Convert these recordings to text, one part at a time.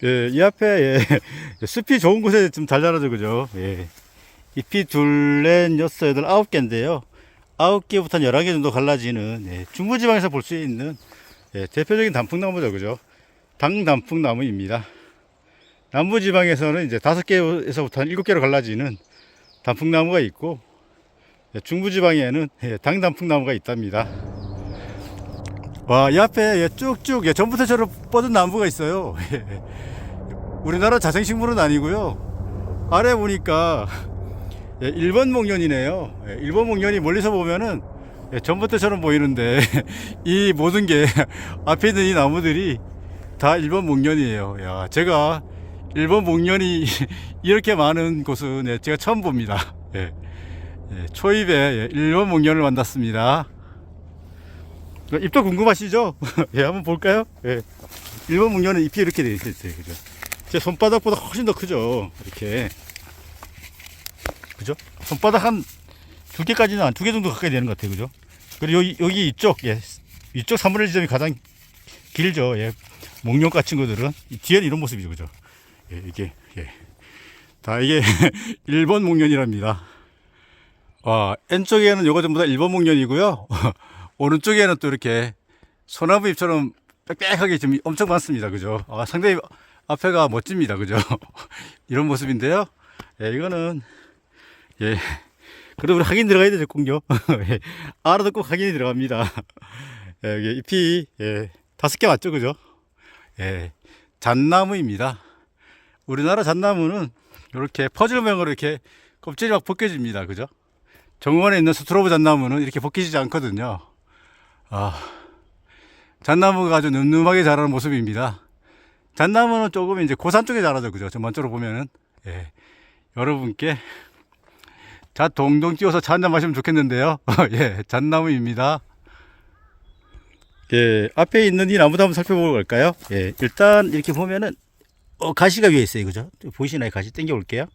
예, 이 앞에, 예, 숲이 좋은 곳에 좀 잘 자라죠, 그죠? 예. 잎이 둘, 넷, 여섯, 여덟, 아홉 개인데요. 아홉 개부터 11개 정도 갈라지는, 예, 중부지방에서 볼 수 있는, 예, 대표적인 단풍나무죠, 그죠? 당단풍나무입니다. 남부지방에서는 이제 5개에서부터 한 7개로 갈라지는 단풍나무가 있고, 예, 중부지방에는 예, 당단풍나무가 있답니다. 와, 이 앞에 예, 쭉쭉 예, 전부터처럼 뻗은 나무가 있어요. 예. 우리나라 자생식물은 아니고요. 아래 보니까 예, 일본 목련이네요. 예, 일본 목련이 멀리서 보면은 예, 전부터처럼 보이는데 이 모든 게 앞에 있는 이 나무들이 다 일본 목련이에요. 야, 제가 일본 목련이 이렇게 많은 곳은 예, 제가 처음 봅니다. 예, 예, 초입에 예, 일본 목련을 만났습니다. 잎도 궁금하시죠? 예, 한번 볼까요? 예. 일본 목련은 잎이 이렇게 되어 있어요. 그죠? 제 손바닥보다 훨씬 더 크죠. 이렇게. 그죠? 손바닥 한 2개까지는 한 2개 정도 가까이 되는 것 같아요. 그죠? 그리고 여기 이쪽, 예. 이쪽 3분의 1 지점이 가장 길죠. 예. 목련과 친구들은. 뒤에는 이런 모습이죠. 그죠? 예, 이게, 예. 다 이게 일본 목련이랍니다. 왼쪽에는 요거 전부 다 일본 목련이고요. 오른쪽에는 또 이렇게 소나무 잎처럼 빽빽하게 지금 엄청 많습니다. 그죠? 상당히 앞에가 멋집니다. 그죠? 이런 모습인데요. 예, 이거는, 예. 그래도 우리 확인 들어가야 되죠, 꼭요. 예, 알아도 꼭 확인이 들어갑니다. 예, 이게 잎이, 예, 5개 맞죠? 그죠? 예, 잣나무입니다. 우리나라 잣나무는 이렇게 퍼즐 모양으로 이렇게 껍질이 막 벗겨집니다. 그죠? 정원에 있는 스트로브 잣나무는 이렇게 벗기지 않거든요. 잣나무가 아주 늠름하게 자라는 모습입니다. 잣나무는 조금 이제 고산 쪽에 자라죠. 그죠? 전반적으로 보면은. 예. 여러분께 잣 동동 띄워서 차 한잔 마시면 좋겠는데요. 예. 잣나무입니다. 예. 앞에 있는 이 나무도 한번 살펴보고 갈까요? 예. 일단 이렇게 보면은, 가시가 위에 있어요. 그죠? 보이시나요? 가시 당겨 올게요.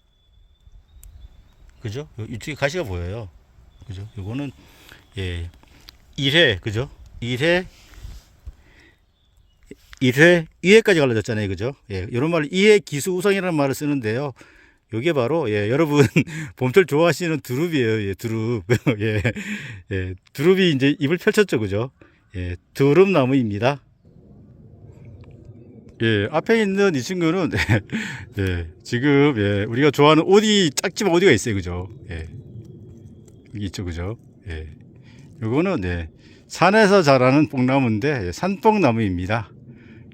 그죠? 이쪽에 가시가 보여요. 그죠? 요거는, 예. 1회, 그죠? 1회, 1회, 2회까지 갈라졌잖아요. 그죠? 예, 이런 말, 2회 기수우상이라는 말을 쓰는데요. 요게 바로, 예, 여러분, 봄철 좋아하시는 두릅이에요. 예, 두릅. 예, 예, 두릅이 이제 잎을 펼쳤죠. 그죠? 예, 두릅나무입니다. 예, 앞에 있는 이 친구는, 예, 지금, 예, 우리가 좋아하는 오디, 짝집 오디가 있어요. 그죠? 예, 여기 있죠. 그죠? 예. 요거는 네, 산에서 자라는 뽕나무인데 예, 산뽕나무입니다.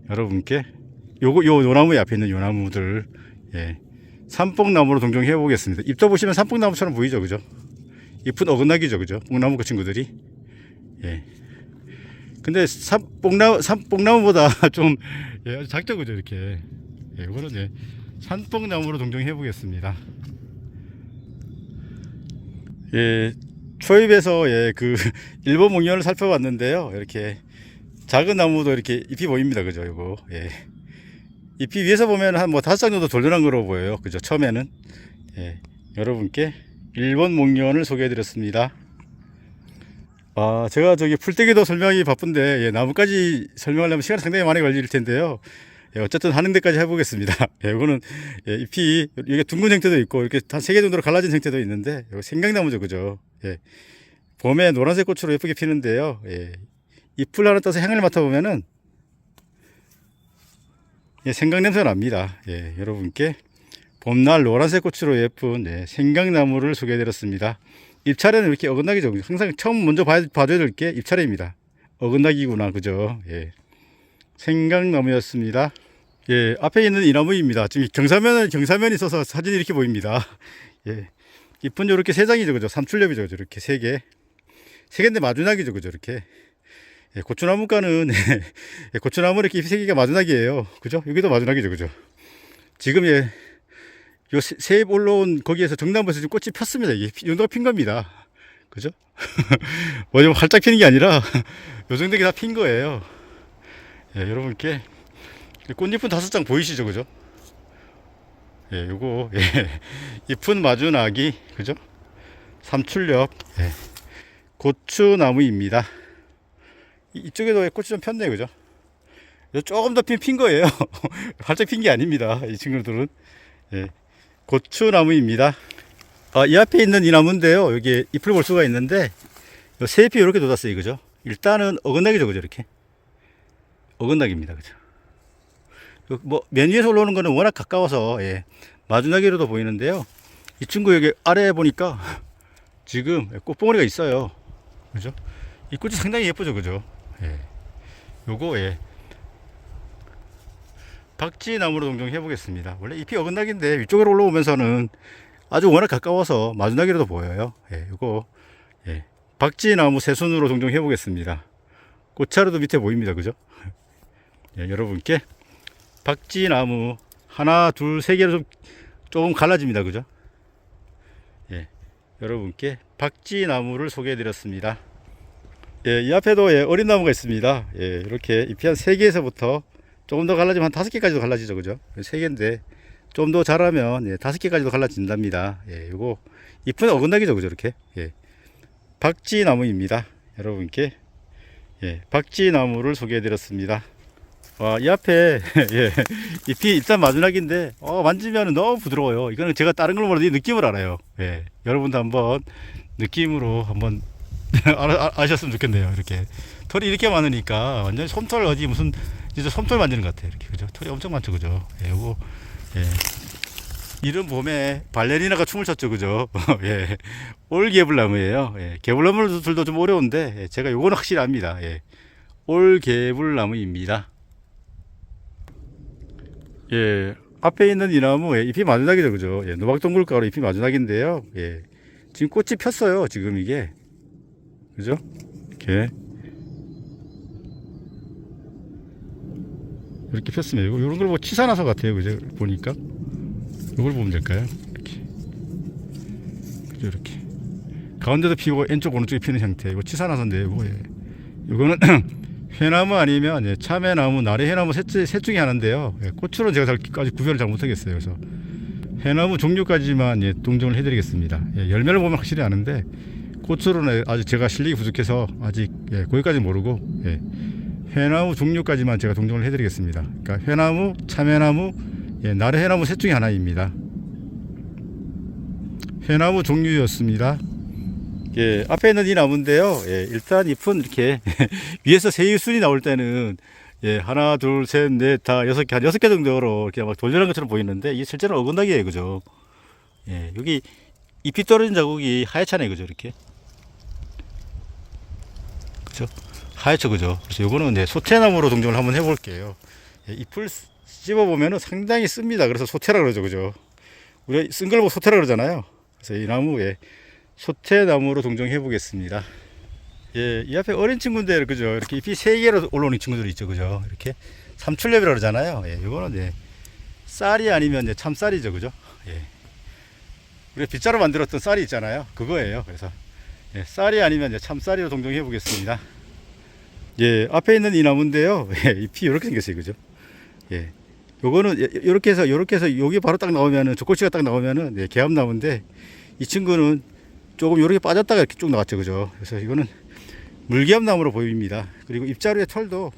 여러분께 요 나무 앞에 있는 요 나무들 예, 산뽕나무로 동정해 보겠습니다. 잎도 보시면 산뽕나무처럼 보이죠, 그죠? 잎은 어긋나기죠, 그죠? 뽕나무 그 친구들이. 예. 근데 산뽕나무보다 좀 예, 아주 작죠, 그죠? 이렇게. 예, 이거는 예, 산뽕나무로 동정해 보겠습니다. 예. 초입에서 예, 그 일본 목련을 살펴봤는데요. 이렇게 작은 나무도 이렇게 잎이 보입니다. 그죠? 이거. 예. 잎이 위에서 보면 한 뭐 5장 정도 돌려난 거로 보여요. 그죠? 처음에는. 예. 여러분께 일본 목련을 소개해 드렸습니다. 제가 저기 풀떼기도 설명하기 바쁜데 예, 나무까지 설명하려면 시간이 상당히 많이 걸릴 텐데요. 예, 어쨌든 하는 데까지 해보겠습니다. 예, 이거는 예, 잎이 이게 둥근 형태도 있고 이렇게 한 3개 정도로 갈라진 형태도 있는데 이거 생강나무죠, 그죠? 예, 봄에 노란색 꽃으로 예쁘게 피는데요. 예, 잎을 하나 따서 향을 맡아보면은 예, 생강 냄새가 납니다. 예, 여러분께 봄날 노란색 꽃으로 예쁜 예, 생강나무를 소개해드렸습니다. 잎차례는 이렇게 어긋나기죠. 항상 처음 먼저 봐줘야 될 게 잎차례입니다. 어긋나기구나, 그죠? 예, 생강나무였습니다. 예, 앞에 있는 이 나무입니다. 지금 경사면이 있어서 사진이 이렇게 보입니다. 예, 잎은 이렇게 3장이죠, 그죠? 삼출엽이죠, 그죠? 이렇게 3개. 3개인데 마주나기죠, 그죠? 이렇게. 예, 고추나무가는, 예, 고추나무 이렇게 잎 3개가 마주나기예요. 그죠? 여기도 마주나기죠, 그죠? 지금 예, 요 새잎 올라온 거기에서 정남부에서 지금 꽃이 폈습니다. 이게 이 정도가 핀 겁니다. 그죠? 뭐 좀 활짝 피는 게 아니라 요 정도가 다 핀 거예요. 예, 여러분께 꽃잎은 5장 보이시죠, 그죠? 예, 요거, 예, 잎은 마주나기, 그죠? 삼출엽, 예, 고추나무입니다. 이쪽에도 꽃이 좀 폈네요, 그죠? 조금 더 핀 거예요. 활짝 핀 게 아닙니다. 이 친구들은. 예, 고추나무입니다. 이 앞에 있는 이 나무인데요. 여기 잎을 볼 수가 있는데, 새 잎이 이렇게 돋았어요. 그죠? 일단은 어긋나기죠. 그죠? 이렇게. 어긋나기입니다. 그죠? 맨 위에서 올라오는 거는 워낙 가까워서, 예, 마주나기로도 보이는데요. 이 친구 여기 아래에 보니까 지금 꽃봉오리가 있어요. 그죠? 이 꽃이 상당히 예쁘죠. 그죠? 예. 요거, 예. 박쥐나무로 동종 해보겠습니다. 원래 잎이 어긋나기인데 위쪽으로 올라오면서는 아주 워낙 가까워서 마주나기로도 보여요. 예, 요거, 예. 박쥐나무 새순으로 동종 해보겠습니다. 꽃차로도 밑에 보입니다. 그죠? 예, 여러분께 박쥐나무 하나, 둘, 세 개로 조금 갈라집니다. 그죠? 예, 여러분께 박쥐나무를 소개해 드렸습니다. 예, 이 앞에도, 예, 어린 나무가 있습니다. 예, 이렇게 잎이 한 3개에서부터 조금 더 갈라지면 한 5개까지도 갈라지죠. 그죠? 3개인데 좀 더 자라면, 예, 5개까지도 갈라진답니다. 예, 요거 잎은 어긋나기죠. 그죠? 이렇게. 예, 박쥐나무입니다. 여러분께, 예, 박쥐나무를 소개해 드렸습니다. 이 앞에 예, 잎이 일단 마지막인데 만지면 너무 부드러워요. 이거는 제가 다른 걸 몰라도 이 느낌을 알아요. 예, 여러분도 한번 느낌으로 한번 아셨으면 좋겠네요. 이렇게 털이 이렇게 많으니까 완전 솜털 어디 무슨 진짜 솜털 만지는 것 같아요. 이렇게. 그죠? 털이 엄청 많죠. 그죠? 예, 요거, 예, 이른 봄에 발레리나가 춤을 췄죠. 그죠? 예, 올개불나무예요. 예, 개불나무들도 좀 어려운데, 예, 제가 요거는 확실히 압니다. 예, 올개불나무입니다. 예, 앞에 있는 이 나무, 예, 잎이 마지막이죠. 그죠? 예, 노박동굴가루 잎이 마지막인데요. 예, 지금 꽃이 폈어요. 지금 이게. 그죠? 이렇게. 이렇게 폈습니다. 이런 걸 뭐 치사나서 같아요. 그죠? 보니까. 이걸 보면 될까요? 이렇게. 그죠? 이렇게. 가운데도 피고 왼쪽 오른쪽에 피는 형태. 이거 치사나서인데, 이거, 예. 이거는 회나무 아니면, 예, 참외나무, 나래해나무 셋 중에 하나인데요. 예, 꽃으로는 제가 아직 구별을 잘 못하겠어요. 그래서 해나무 종류까지만, 예, 동정을 해드리겠습니다. 예, 열매를 보면 확실히 아는데 꽃으로는 아직 제가 실력이 부족해서 아직, 예, 거기까지 모르고, 예, 회나무 종류까지만 제가 동정을 해드리겠습니다. 그러니까 회나무, 참외나무, 예, 나래해나무 셋 중에 하나입니다. 회나무 종류였습니다. 예, 앞에 있는 이 나무인데요. 예, 일단 잎은 이렇게 위에서 새잎순이 나올 때는, 예, 하나, 둘, 셋, 넷, 다 6개, 한 6개 정도로 이렇게 막 돌려놓은 것처럼 보이는데 이게 실제로 어긋나기예요. 그죠? 예, 여기 잎이 떨어진 자국이 하얗잖아요. 그죠? 이렇게. 그죠? 하얗죠. 그죠? 그래서 요거는, 네, 소태나무로 동정을 한번 해볼게요. 예, 잎을 씹어보면은 상당히 씁니다. 그래서 소태라 그러죠. 그죠? 우리가 쓴 걸 보고 소태라 그러잖아요. 그래서 이 나무에 소태나무로 동정해 보겠습니다. 예, 이 앞에 어린 친구인데, 그죠? 이렇게 잎이 3개로 올라오는 친구들이 있죠. 그죠? 이렇게 삼출엽이라고 그러잖아요. 예, 이거는, 예, 쌀이 아니면, 예, 참쌀이죠. 그죠? 예. 우리가 빗자루 만들었던 쌀이 있잖아요. 그거예요. 그래서, 예, 쌀이 아니면, 예, 참쌀이로 동정해 보겠습니다. 예, 앞에 있는 이 나무인데요. 예, 잎이 이렇게 생겼어요. 그죠? 예. 요거는 이렇게 해서 여기 바로 딱 나오면은, 조꼬치가 딱 나오면은, 예, 개암나무인데, 이 친구는 조금 이렇게 빠졌다가 이렇게 쭉 나왔죠. 그죠? 그래서 이거는 물개암나무로 보입니다. 그리고 잎자루의 털도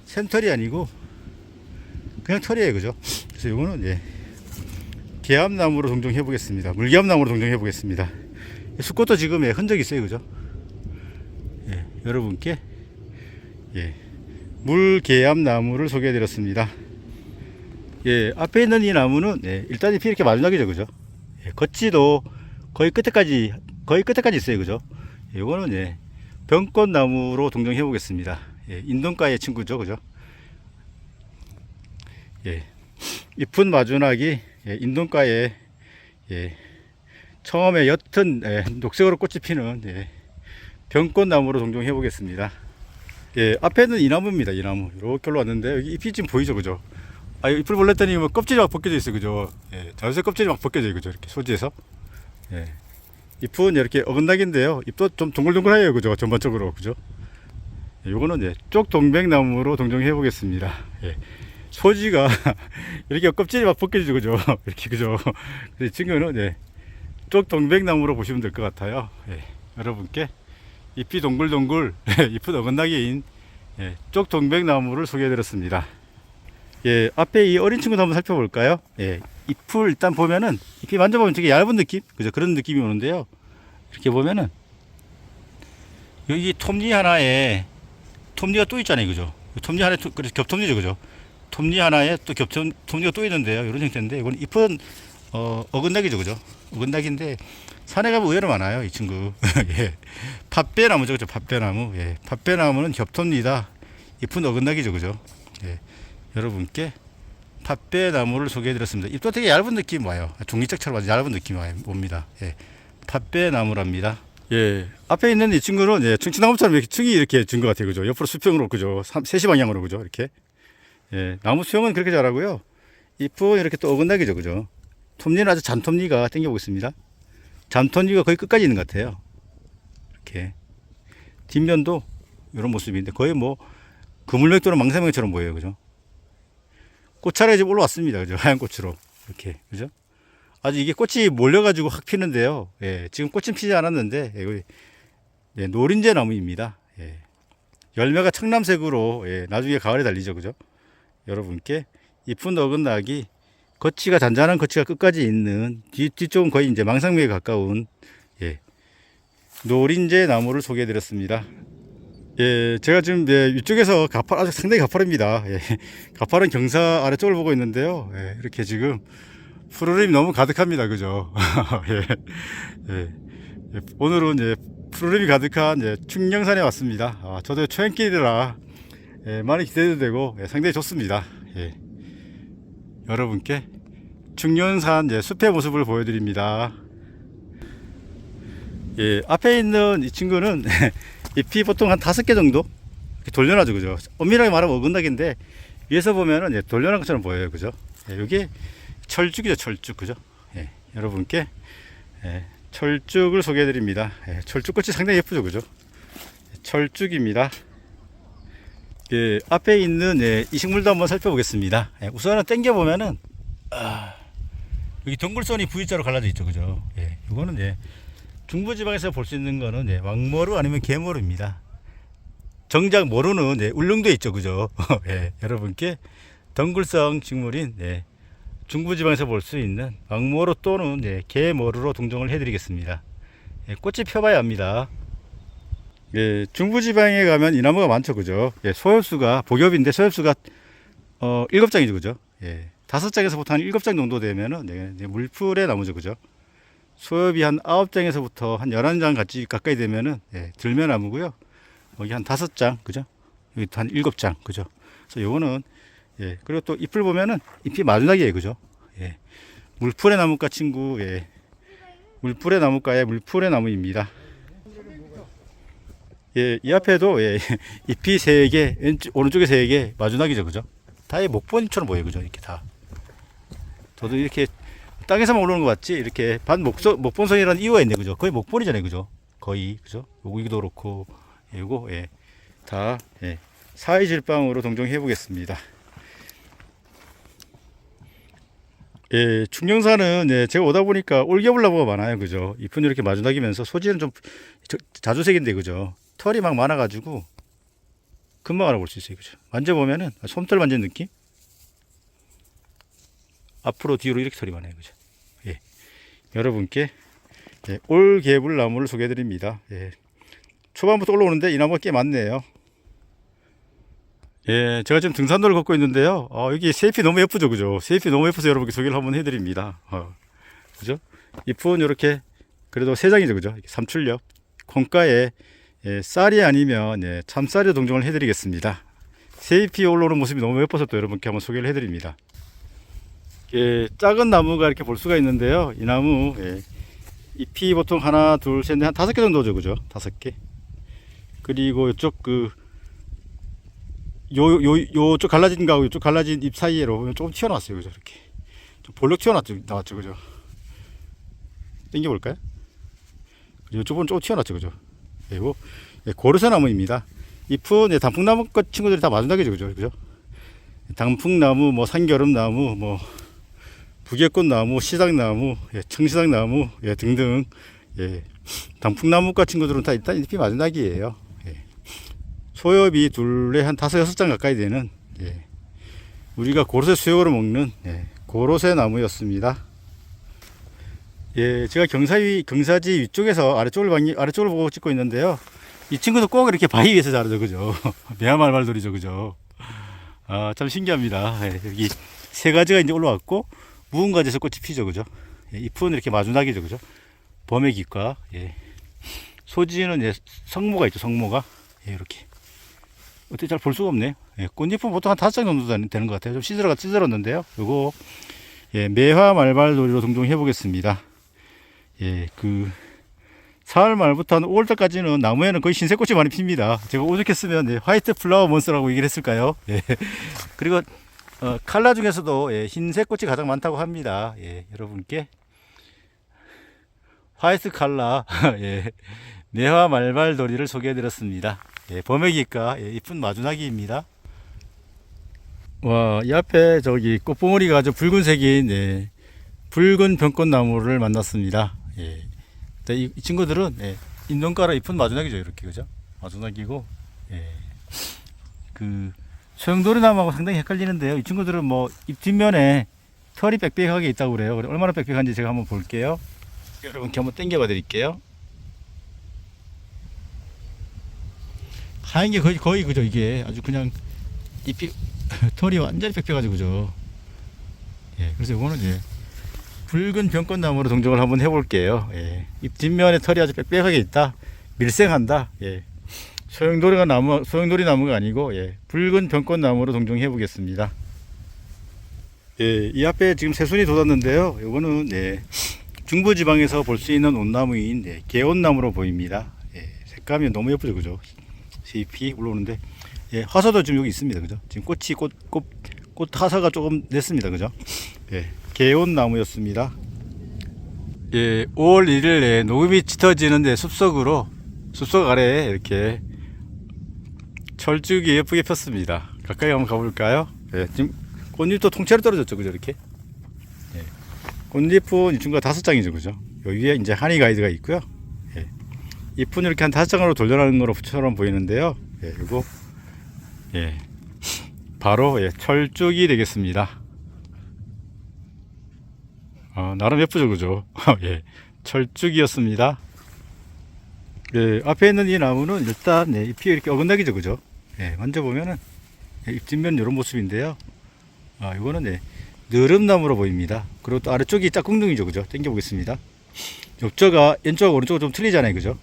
샘털이 아니고 그냥 털이에요. 그죠? 그래서 이거는, 예, 개암나무로 동정해 보겠습니다. 물개암나무로 동정해 보겠습니다. 수꽃도 지금, 예, 흔적이 있어요. 그죠? 예, 여러분께, 예, 물개암나무를 소개해 드렸습니다. 예, 앞에 있는 이 나무는, 예, 일단 잎이 이렇게 마지막이죠. 그죠? 예, 겉지도 거의 끝에까지 있어요. 그죠? 예, 이거는, 예, 병꽃나무로 동정해 보겠습니다. 예, 인동가의 친구죠. 그죠? 예, 잎은 마주나기, 예, 인동가에, 예, 처음에 옅은, 예, 녹색으로 꽃이 피는, 예, 병꽃나무로 동정해 보겠습니다. 예, 앞에는 이 나무입니다. 이 나무 이렇게 올라왔는데 여기 잎이 지금 보이죠. 그죠? 잎을 벌렸더니 뭐 껍질이 막 벗겨져 있어요. 그죠? 예, 자연스레 껍질이 막 벗겨져요. 그죠? 이렇게 소지에서. 예, 잎은 이렇게 어긋나기인데요. 잎도 좀 동글동글해요. 그죠? 전반적으로. 그죠? 예, 요거는, 예, 쪽동백나무로 동정해 보겠습니다. 예, 소지가 이렇게 껍질이 막 벗겨지죠. 그죠? 이렇게. 그죠? 이 친구는, 예, 쪽동백나무로 보시면 될 것 같아요. 예, 여러분께 잎이 동글동글, 잎은 어긋나기인 예, 쪽 동백나무를 소개해드렸습니다. 예, 앞에 이 어린 친구도 한번 살펴볼까요? 예, 잎을 일단 보면은 잎이 만져보면 되게 얇은 느낌, 그죠? 그런 느낌이 오는데요. 이렇게 보면은 여기 톱니 하나에 톱니가 또 있잖아요, 그죠? 톱니 하나에 그래서 겹톱니죠, 그죠? 톱니 하나에 또 톱니가 또 있는데요. 이런 형태인데 이건 잎은 어긋나기죠, 그죠? 어긋나기인데 산에 가면 의외로 많아요, 이 친구. 예, 팥배나무죠, 그죠? 팥배나무. 예, 팥배나무는 겹톱니다. 잎은 어긋나기죠, 그죠? 예, 여러분께 팥배나무를 소개해드렸습니다. 잎도 되게 얇은 느낌 와요. 종이짝처럼 아주 얇은 느낌이 옵니다. 예, 팥배나무랍니다. 예, 앞에 있는 이 친구는 예, 충치나무처럼 이렇게 층이 이렇게 준 것 같아요, 그죠? 옆으로 수평으로, 그죠? 3시 방향으로, 그죠? 이렇게. 예, 나무 수영은 그렇게 자라고요. 잎은 이렇게 또 어긋나기죠, 그죠? 톱니는 아주 잔톱니가 당겨보겠습니다. 잔톱니가 거의 끝까지 있는 것 같아요. 이렇게 뒷면도 이런 모습인데 거의 뭐 그물맥 또는 망사명처럼 보여요, 그죠? 꽃차례 지금 올라왔습니다, 그죠? 하얀 꽃으로 이렇게, 그죠? 아주 이게 꽃이 몰려가지고 확 피는데요. 예, 지금 꽃은 피지 않았는데 예, 노린재 나무입니다. 예, 열매가 청남색으로 예, 나중에 가을에 달리죠, 그죠? 여러분께 잎은 어긋나기, 거치가 잔잔한 거치가 끝까지 있는 뒤쪽은 거의 이제 망상미에 가까운 예, 노린재 나무를 소개해드렸습니다. 예, 제가 지금 예, 이쪽에서 아주 상당히 가파릅니다. 예, 가파른 경사 아래쪽을 보고 있는데요. 예, 이렇게 지금 푸르름이 너무 가득합니다, 그죠? 예, 예, 예, 오늘은 예, 푸르름이 가득한 예, 충령산에 왔습니다. 아, 저도 초행길이라 예, 많이 기대도 되고 예, 상당히 좋습니다. 예. 여러분께 충령산 예, 숲의 모습을 보여드립니다. 예, 앞에 있는 이 친구는 잎이 보통 한 5개 정도 이렇게 돌려놔죠, 그죠? 엄밀하게 말하면 어긋나기인데 위에서 보면은 예, 돌려놓은 것처럼 보여요, 그죠? 예, 이게 철쭉이죠, 철쭉, 그죠? 예, 여러분께 예, 철쭉을 소개해드립니다. 예, 철쭉꽃이 상당히 예쁘죠, 그죠? 예, 철쭉입니다. 예, 앞에 있는 예, 이 식물도 한번 살펴보겠습니다. 예, 우선은 당겨 보면은 여기 덩굴선이 V자로 갈라져 있죠, 그죠? 예, 이거는 예, 중부지방에서 볼 수 있는 거는 예, 왕모루 아니면 개모루입니다. 정작 모루는 예, 울릉도에 있죠, 그죠? 예, 여러분께 덩굴성 식물인 예, 중부지방에서 볼 수 있는 왕모루 또는 예, 개모루로 동정을 해드리겠습니다. 예, 꽃이 펴봐야 합니다. 예, 중부지방에 가면 이 나무가 많죠, 그죠? 예, 소엽수가 복엽인데 소엽수가 7장이죠, 그죠? 예, 5장에서 보통 한 7장 정도 되면은 예, 물풀의 나무죠, 그죠? 소엽이 한 9장에서부터 한 11장 가까이 되면은 예, 들매나무고요. 여기 한 5장, 그죠? 여기 한 7장, 그죠? 그래서 요거는 예, 그리고 또 잎을 보면은 잎이 마지막이에요, 그죠? 예, 물풀의 나무과 친구, 예, 물풀의 나무과의 물풀의 나무입니다. 예, 이 앞에도 예, 잎이 3개, 오른쪽에 3개, 마주나기죠, 그죠? 다의 목본잎처럼 보여요, 그죠? 이렇게 다. 저도 이렇게 땅에서만 올라오는 것 같지, 이렇게 목본선이라는 이유가 있네, 그죠? 거의 목본이잖아요, 그죠? 거의, 그죠? 여기도 그렇고, 요거, 예, 다, 예, 사이질방으로 동정해 보겠습니다. 예, 충령산은 예, 제가 오다 보니까 올겨울나무가 많아요, 그죠? 잎은 이렇게 마주나기면서 소지는 좀 자주색인데, 그죠? 털이 막 많아가지고 금방 알아볼 수 있어요, 그죠? 만져보면은 솜털 만진 느낌? 앞으로 뒤로 이렇게 털이 많아요, 그죠? 예, 여러분께 예, 올개불나무를 소개해드립니다. 예, 초반부터 올라오는데 이 나무가 꽤 많네요. 예, 제가 지금 등산로를 걷고 있는데요. 여기 새잎이 너무 예쁘죠, 그죠? 새잎이 너무 예뻐서 여러분께 소개를 한번 해드립니다. 그죠? 잎은 이렇게 그래도 3장이죠, 그죠? 삼출엽 콩가에 예, 쌀이 아니면 예, 참쌀이 동정을 해드리겠습니다. 새잎이 올라오는 모습이 너무 예뻐서 또 여러분께 한번 소개를 해드립니다. 예, 작은 나무가 이렇게 볼 수가 있는데요. 이 나무 예, 잎이 보통 하나, 둘, 셋, 넷, 한 5개 정도죠, 그죠? 5개. 그리고 이쪽 요쪽 갈라진 거하고 요쪽 갈라진 잎 사이로 조금 튀어나왔어요, 그죠? 이렇게 좀 볼록 나왔죠, 그죠? 당겨볼까요? 이쪽은 조금 튀어나왔죠, 그죠? 그리고 예, 고르쇠나무입니다. 잎은 예, 단풍나무 것 친구들이 다 마주나게죠, 그죠? 단풍나무, 뭐 산겨름나무, 뭐 부개꽃나무, 시당나무, 예, 청시당나무, 예, 등등 예, 단풍나무과 친구들은 다 일단 잎이 마주나기예요. 예. 소엽이 둘에 한 5-6장 가까이 되는, 예, 우리가 고로쇠 수육으로 먹는, 예, 고로쇠 나무였습니다. 예, 제가 경사지 위쪽에서 아래쪽을 보고 찍고 있는데요. 이 친구도 꼭 이렇게 바위 위에서 자라죠, 그죠? 매화말발돌이죠, 그죠? 아, 참 신기합니다. 예, 여기 세 가지가 이제 올라왔고, 묵은 가지에서 꽃이 피죠, 그죠? 예, 잎은 이렇게 마주나기죠, 그죠? 범의 깃과, 예. 소지는, 예, 성모가 있죠, 성모가. 예, 이렇게. 어떻게 잘 볼 수가 없네요. 예, 꽃잎은 보통 한 5장 정도 되는 것 같아요. 좀 시들었는데요. 요거, 예, 매화말발돌이로 동종 해보겠습니다. 예, 사월 말부터 한 5월달까지는 나무에는 거의 흰색 꽃이 많이 핍니다. 제가 오죽했으면, 예, 화이트 플라워 몬스터라고 얘기를 했을까요? 예. 그리고, 칼라 중에서도, 예, 흰색 꽃이 가장 많다고 합니다. 예, 여러분께. 화이트 칼라, 예, 매화 말발돌이를 소개해드렸습니다. 예, 범의기과, 예, 이쁜 마주나기입니다. 와, 이 앞에 저기 꽃봉오리가 아주 붉은색인, 예, 붉은 병꽃나무를 만났습니다. 예, 이 친구들은, 예, 인동가라 이쁜 마주나기죠, 이렇게, 그죠? 마주나기고, 예, 소용돌이 나무하고 상당히 헷갈리는데요. 이 친구들은 뭐 잎 뒷면에 털이 빽빽하게 있다고 그래요. 얼마나 빽빽한지 제가 한번 볼게요. 여러분께 한번 당겨봐 드릴게요. 하얀 게 거의 그죠. 이게 아주 그냥 잎이 털이 완전히 빽빽하죠, 그죠. 예, 그래서 이거는 이제 붉은 병꽃나무로 동정을 한번 해볼게요. 예, 잎 뒷면에 털이 아주 빽빽하게 있다, 밀생한다. 예, 소용돌이 나무가 아니고, 예, 붉은 병꽃나무로 동정해 보겠습니다. 예, 이 앞에 지금 새순이 돋았는데요. 이거는, 예, 중부지방에서 볼 수 있는 온나무인, 예, 개온나무로 보입니다. 예, 색감이 너무 예쁘죠, 그죠? 잎이 올라오는데, 예, 화사도 지금 여기 있습니다, 그죠? 지금 꽃 화사가 조금 냈습니다, 그죠? 예, 개온나무였습니다. 예, 5월 1일에 녹음이 짙어지는데 숲속 아래에 이렇게 철쭉이 예쁘게 폈습니다. 가까이 한번 가볼까요? 예, 지금 꽃잎도 통째로 떨어졌죠, 그죠? 이렇게. 예, 꽃잎은 이 친구가 5장이죠, 그죠? 여기에 이제 하니 가이드가 있고요. 예, 잎은 이렇게 한 5장으로 돌려나가는 것처럼 보이는데요. 예, 이거, 예, 바로, 예, 철쭉이 되겠습니다. 나름 예쁘죠, 그죠? 예, 철쭉이었습니다. 예, 앞에 있는 이 나무는 일단, 예, 잎이 이렇게 어긋나기죠, 그죠? 예, 만져보면은, 예, 잎 뒷면 이런 모습인데요. 이거는, 예, 느릅나무로 보입니다. 그리고 또 아래쪽이 짝꿍둥이죠, 그죠? 당겨보겠습니다. 옆쪽과 왼쪽하고 오른쪽은 좀 틀리잖아요, 그죠?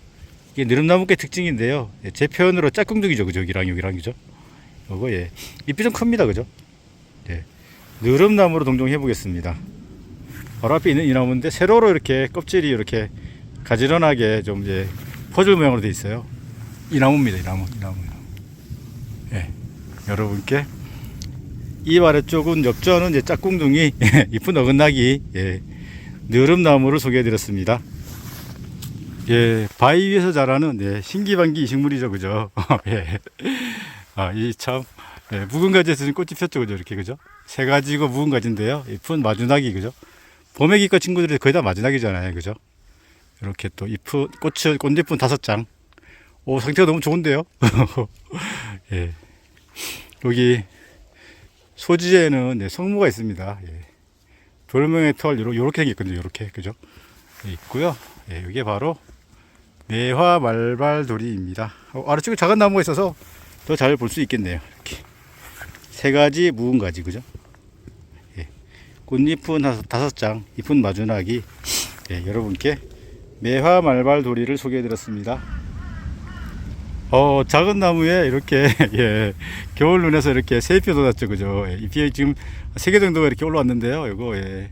이게 느릅나무의 특징인데요. 예, 제 표현으로 짝꿍둥이죠, 그죠? 여기랑, 그죠? 요거, 예, 잎이 좀 큽니다, 그죠? 예, 느릅나무로 동정해 보겠습니다. 바로 앞에 있는 이 나무인데, 세로로 이렇게 껍질이 이렇게 가지런하게 좀, 이제, 퍼즐 모양으로 되어 있어요. 이 나무입니다, 이 나무. 예, 여러분께 이 아래쪽은 엽전은 이제 짝꿍둥이, 이쁜 어긋나기, 예, 느릅나무를 소개해드렸습니다. 예, 바위 위에서 자라는, 예, 신기반기 식물이죠, 그죠? 예, 이 참, 예, 묵은 가지에서 꽃이 폈죠, 그죠? 이렇게, 그죠? 세 가지고 묵은 가지인데요. 이쁜 마주나기, 그죠? 봄의 기과 친구들이 거의 다 마주나기잖아요, 그죠? 이렇게 또 꽃잎은 5장. 오, 상태가 너무 좋은데요? 예. 여기 소지에는, 네, 성모가 있습니다. 예. 돌멩이 털 요렇게 생겼거든요. 요렇게, 그죠? 예, 있고요. 예, 이게 바로 매화 말발돌이입니다. 아래쪽에 작은 나무가 있어서 더 잘 볼 수 있겠네요. 이렇게 세 가지 묵은 가지, 그죠? 예. 꽃잎은 5장, 잎은 마주나기. 예, 여러분께 매화 말발돌이를 소개해드렸습니다. 작은 나무에 이렇게, 예, 겨울 눈에서 이렇게 새잎이 돋았죠, 그죠? 예, 잎이 지금 3개 정도가 이렇게 올라왔는데요. 이거, 예,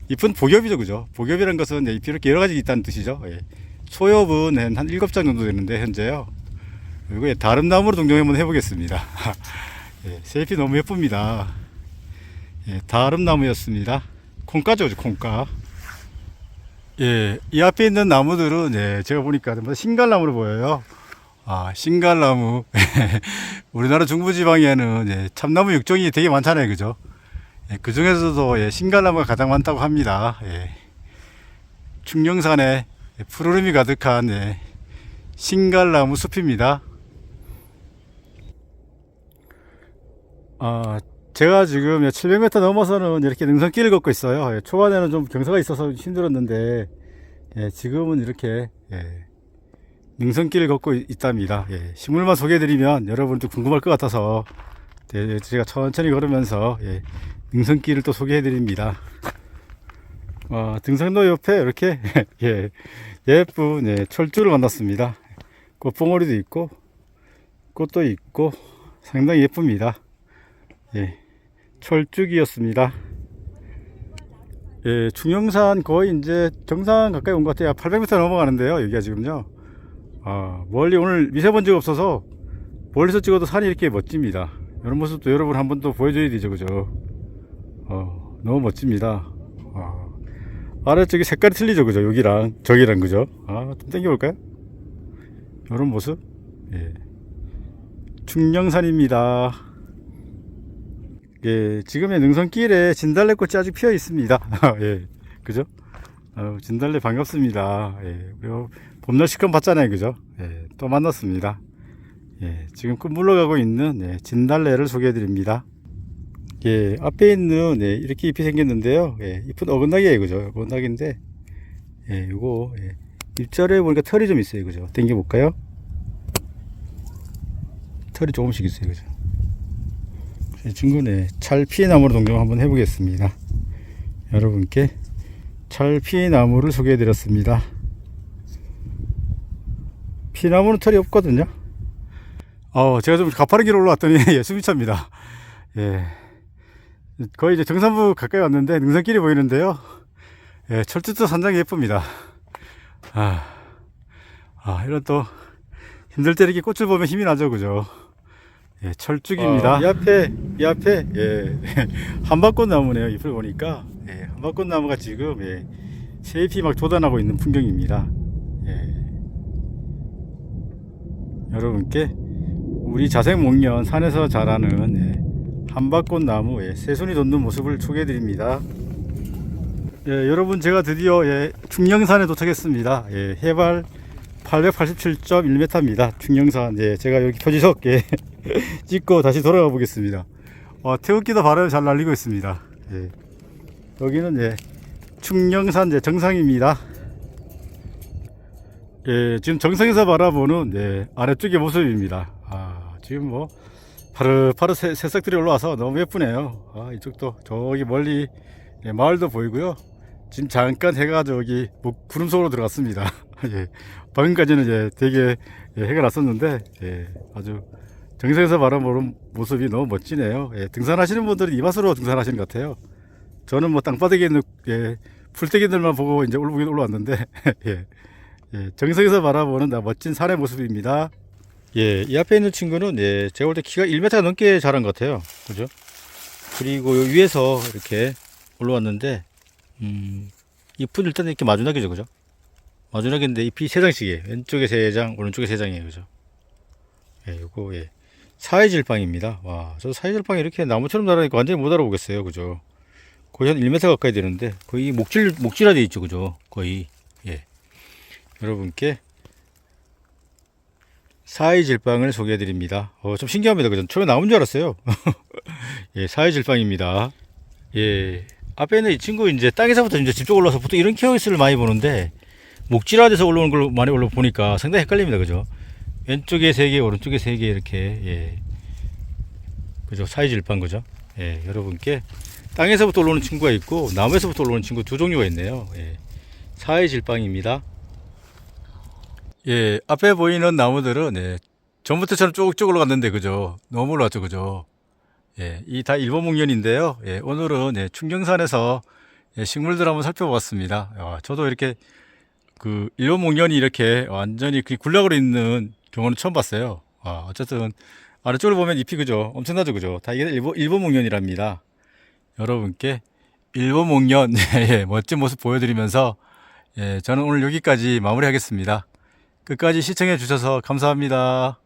잎은 복엽이죠, 그죠? 복엽이라는 것은, 예, 잎이 이렇게 여러 가지 있다는 뜻이죠. 예, 소엽은 한 7장 정도 되는데, 현재요. 이거, 예, 다른 나무로 동정 한번 해보겠습니다. 예, 새잎이 너무 예쁩니다. 예, 다른 나무였습니다. 콩가죠, 콩가. 예, 이 앞에 있는 나무들은, 예, 제가 보니까 신갈나무로 보여요. 신갈나무. 우리나라 중부지방에는, 예, 참나무 육종이 되게 많잖아요, 그죠? 예, 그 중에서도, 예, 신갈나무가 가장 많다고 합니다. 예, 충령산에 푸르름이 가득한, 예, 신갈나무 숲입니다. 아, 제가 지금 700m 넘어서는 이렇게 능선길을 걷고 있어요. 초반에는 좀 경사가 있어서 힘들었는데, 지금은 이렇게, 능선길을 걷고 있답니다. 식물만 소개해드리면 여러분도 궁금할 것 같아서, 제가 천천히 걸으면서, 능선길을 또 소개해드립니다. 등산로 옆에 이렇게, 예쁜, 철쭉을 만났습니다. 꽃봉오리도 있고, 꽃도 있고, 상당히 예쁩니다. 철쭉이었습니다. 중영산 거의 이제 정상 가까이 온 것 같아요. 800m 넘어가는데요. 여기가 지금요. 멀리 오늘 미세먼지가 없어서 멀리서 찍어도 산이 이렇게 멋집니다. 이런 모습도 여러분 한번 또 보여줘야 되죠. 그죠? 너무 멋집니다. 아래쪽이 색깔이 틀리죠. 그죠? 여기랑 저기랑 그죠? 좀 당겨볼까요? 이런 모습. 중영산입니다. 지금의 능선길에 진달래꽃이 아직 피어 있습니다. 그죠? 진달래 반갑습니다. 그리고 봄날 시간 봤잖아요. 그죠? 또 만났습니다. 지금 끝 물러가고 있는 진달래를 소개해 드립니다. 앞에 있는 이렇게 잎이 생겼는데요. 잎은 어긋나기예요. 그죠? 어긋나기인데, 요거, 잎자리에 보니까 털이 좀 있어요. 그죠? 당겨 볼까요? 털이 조금씩 있어요. 그죠? 이 친구는 찰피나무로 동경 한번 해보겠습니다. 여러분께 찰피나무를 소개해 드렸습니다. 피나무는 털이 없거든요. 제가 좀 가파른 길 올라왔더니 숨이 찹니다. 거의 이제 정산부 가까이 왔는데 능선길이 보이는데요. 철쭉도 상당히 예쁩니다. 이런 또 힘들 때 이렇게 꽃을 보면 힘이 나죠. 그죠? 철쭉입니다. 이 앞에, 한박꽃 나무네요. 잎을 보니까, 한박꽃 나무가 지금, 새 잎이 막 돋아나고 있는 풍경입니다. 여러분께 우리 자생목련 산에서 자라는, 한박꽃 나무의 새순이 돋는 모습을 소개해 드립니다. 여러분 제가 드디어, 중령산에 도착했습니다. 해발 887.1m입니다. 중령산. 제가 여기 표지석 찍고 다시 돌아가 보겠습니다. 태극기도 바람에 잘 날리고 있습니다. 여기는 충령산 정상입니다. 지금 정상에서 바라보는 아래쪽의 모습입니다. 지금 뭐 파릇파릇 새싹들이 올라와서 너무 예쁘네요. 이쪽도 저기 멀리 마을도 보이고요. 지금 잠깐 해가 저기 구름 속으로 들어갔습니다. 방금까지는 되게 해가 났었는데 아주 정상에서 바라보는 모습이 너무 멋지네요. 등산하시는 분들은 이 맛으로 등산하시는 것 같아요. 저는 뭐 땅바닥에 있는 풀떼기들만 보고 이제 올라왔는데 정상에서 바라보는 멋진 산의 모습입니다. 이 앞에 있는 친구는 제가 볼 때 키가 1m 넘게 자란 것 같아요. 그죠? 그리고 여기 위에서 이렇게 올라왔는데 잎은 일단 이렇게 마주나기죠. 그죠? 마주나기인데 잎이 3장씩이에요. 왼쪽에 3장, 오른쪽에 3장이에요. 그죠? 요거 사회질방입니다. 저 사회질방이 이렇게 나무처럼 자라니까 완전히 못 알아보겠어요. 그죠? 거의 한 1m 가까이 되는데 거의 목질화 되어 있죠. 그죠? 거의. 여러분께 사회질방을 소개해 드립니다. 좀 신기합니다. 그죠? 처음에 나온 줄 알았어요. 사회질방입니다. 앞에 있는 이 친구 이제 땅에서부터 이제 집 쪽 올라와서 보통 이런 케어스를 많이 보는데 목질화돼서 올라오는 걸 많이 보니까 상당히 헷갈립니다. 그죠? 왼쪽에 3개, 오른쪽에 3개 이렇게 그죠? 사이질방 그죠? 여러분께 땅에서부터 올라오는 친구가 있고 나무에서부터 올라오는 친구 두 종류가 있네요. 사이질방입니다. 앞에 보이는 나무들은 전부터처럼 쭉쭉 올라갔는데 그죠? 너무 올라왔죠. 그죠? 이 다 일본 목련인데요. 오늘은 충정산에서 식물들 한번 살펴봤습니다. 저도 이렇게 그 일본 목련이 이렇게 완전히 굴락으로 있는 경우는 처음 봤어요. 어쨌든 아래쪽을 보면 잎이 그죠? 엄청나죠. 그죠? 다 이게 일본 목련이랍니다. 여러분께 일본 목련 멋진 모습 보여드리면서 저는 오늘 여기까지 마무리하겠습니다. 끝까지 시청해 주셔서 감사합니다.